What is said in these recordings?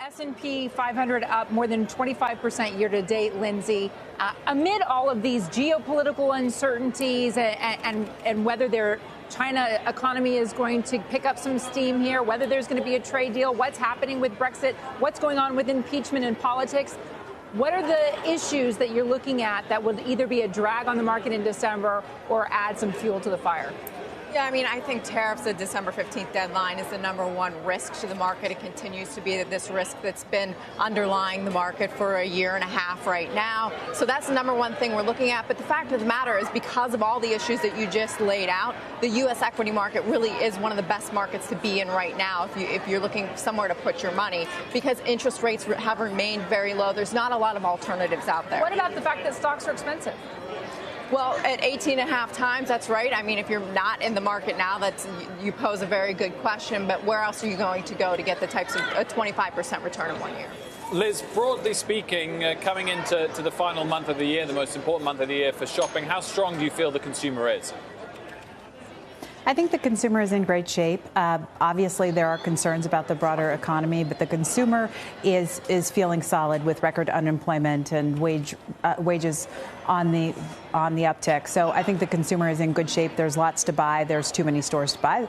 S&P 500 up more than 25% year to date, Lindsey. Amid all of these geopolitical uncertainties and whether their China economy is going to pick up some steam here, whether there's going to be a trade deal, what's happening with Brexit, what's going on with impeachment and politics, what are the issues that you're looking at that would either be a drag on the market in December or add some fuel to the fire? Yeah, I mean, I think tariffs, the December 15th deadline, is the number one risk to the market. It continues to be this risk that's been underlying the market for a year and a half right now. So that's the number one thing we're looking at. But the fact of the matter is, because of all the issues that you just laid out, the U.S. equity market really is one of the best markets to be in right now if you're looking somewhere to put your money, because interest rates have remained very low. There's not a lot of alternatives out there. What about the fact that stocks are expensive? Well, at 18.5 times, that's right. I mean, if you're not in the market now, you pose a very good question. But where else are you going to go to get the types of a 25% return in 1 year? Liz, broadly speaking, coming into the final month of the year, the most important month of the year for shopping, how strong do you feel the consumer is? I think the consumer is in great shape. Obviously, there are concerns about the broader economy, but the consumer is feeling solid with record unemployment and wages on the uptick. So I think the consumer is in good shape. There's lots to buy. There's too many stores to buy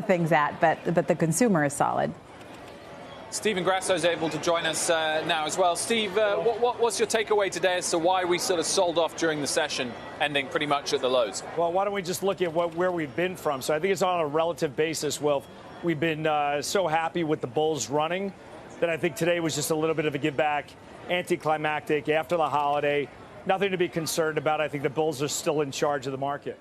things at, but the consumer is solid. Steve Ingrasso is able to join us now as well. Steve, what's your takeaway today as to why we sort of sold off during the session, ending pretty much at the lows? Well, why don't we just look at where we've been from? So I think it's on a relative basis. Well, we've been so happy with the bulls running that I think today was just a little bit of a give back, anticlimactic after the holiday. Nothing to be concerned about. I think the bulls are still in charge of the market.